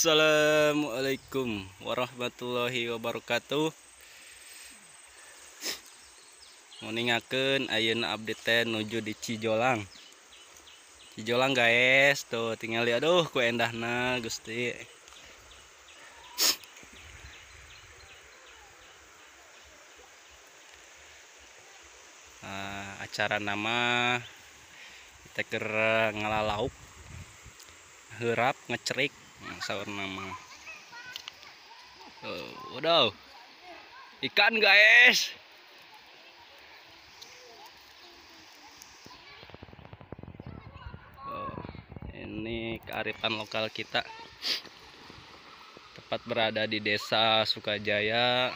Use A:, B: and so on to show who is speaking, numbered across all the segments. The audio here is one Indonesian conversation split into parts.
A: Assalamualaikum warahmatullahi wabarakatuh. Moningakeun ayeuna update nuju di Cijolang. Cijolang guys, tuh tinggal lihat aduh ku endahna Gusti. Acara nama kita keur ngalalauk, heurap ngecerik, saur nama. Udah ikan guys. Ini kearifan lokal kita, tepat berada di Desa Sukajaya,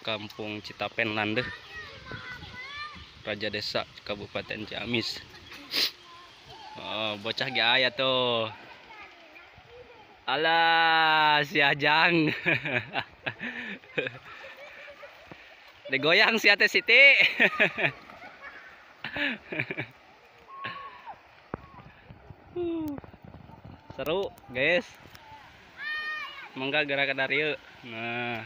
A: Kampung Citapen Landeh, Raja Desa, Kabupaten Ciamis. Bocah ge aya tuh. Alah, si Ajang. Digoyang si Ate Siti. Seru guys, mangga gerakan dari yuk. Nah,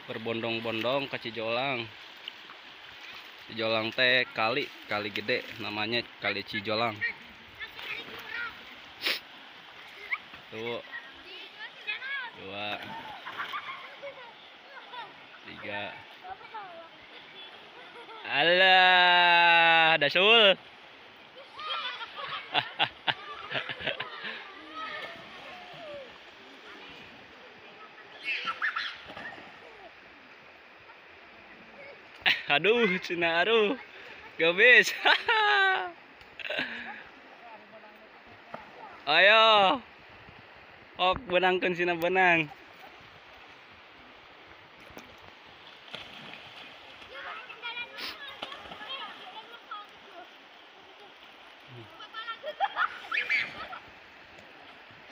A: berbondong-bondong ke Cijolang. Cijolang teh kali gede, namanya Kali Cijolang. Tuh 2 3. Alah, dasul. Aduh, cina aduh. Gabis. Ayo. Ok benangkeun sina benang.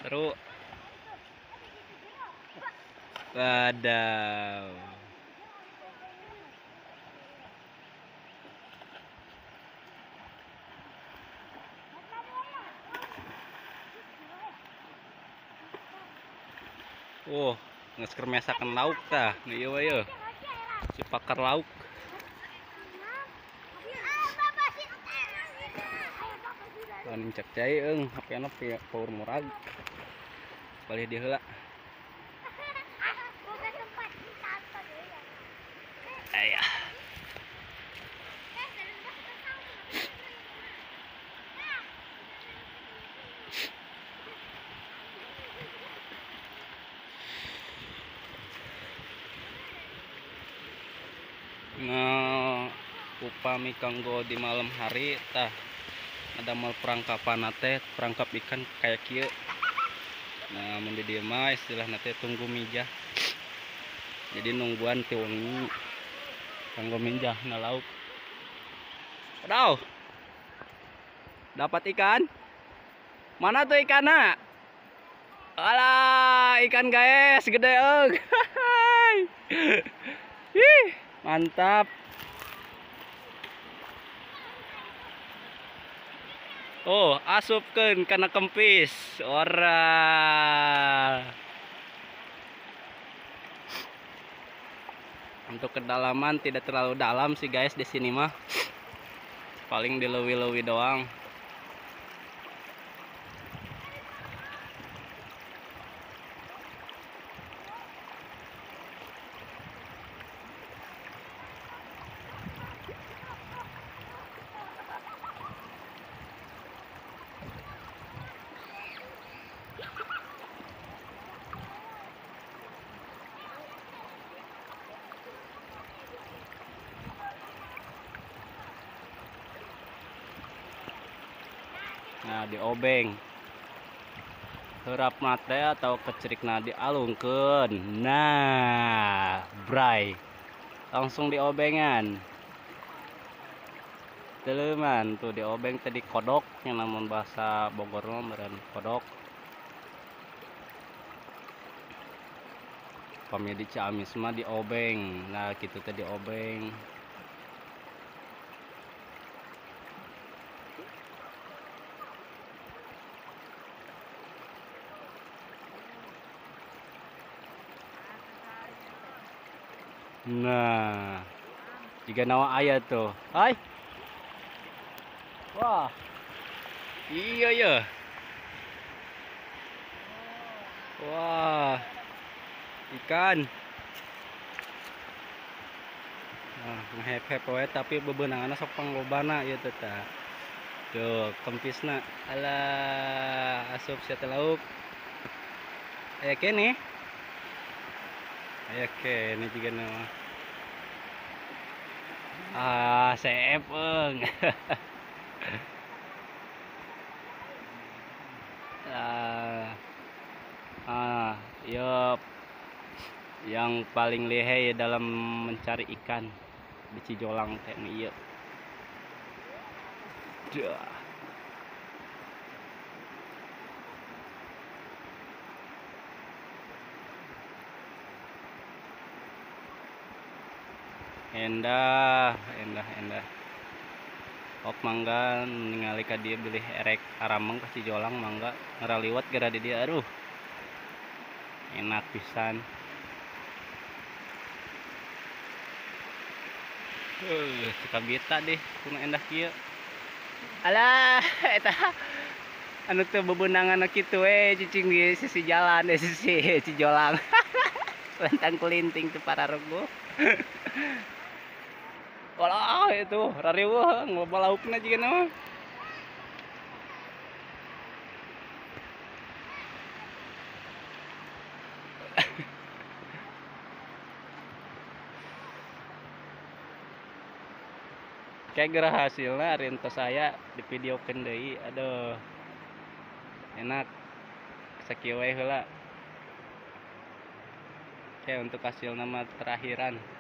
A: Seru. Wadaw. Geus keur mesakeun lauk tah. Nu ieu we yeuh. Si pakar lauk. Lain cek cai eung, hapena power murag. Balih di heula. Aya. Nah, upami kanggo di malam hari tah ngadamel perangkapan teh, perangkap ikan kayak kieu. Nah, mun di dieu mah istilahna teh tunggu mijah. Jadi nungguan teu wengi kanggo mijah na lauk. Aduh. Dapat ikan? Mana tuh ikanna? Alah, ikan guys, gede eung. Ih, mantap. Asupkeun kana kempis. Ora. Untuk kedalaman tidak terlalu dalam sih guys di sini mah. Paling di leuwi-leuwi doang. Nah, di obeng heurap mate atau kecerikna dialungkeun. Nah, bray langsung di obengan. Teleuman tuh di obeng tadi kodok, yang namun bahasa Bogor mah meureun kodok. Kami di Ciamis mah di obeng. Nah gitu tadi obeng. Nah jika nawa ayah tuh. Hai. Wah iya ya. Wah ikan. Nah, ngehep-hep we tapi bebenanganna sok panglobana ieu teh tah. Tuh, kempisna. Alah, asup sia teh lauk. Aya keneh. Aya keneh juga nama. Ah, seepeung. ah, yup. Yang paling lihai dalam mencari ikan di Cijolang teh ieu. Dah. Endah. Ok mangga ningali ka dieu bilih erek arameng ka Cijolang mangga ngaraliwat gara di dieu aduh. Enak pisan. Cikabita deh kuna endah kieu. Alah eta anu teu bebeunangan kitu we cicing di sisi jalan sisi Cijolang. Lentang kulinting teu pararego. Walah itu rariweuh loba laukna jiga mah. Kayak gerah hasilnya rintos saya di videokeun deui. Aduh. Enak. Sakieu we heula. Oke, untuk hasil nama terakhiran.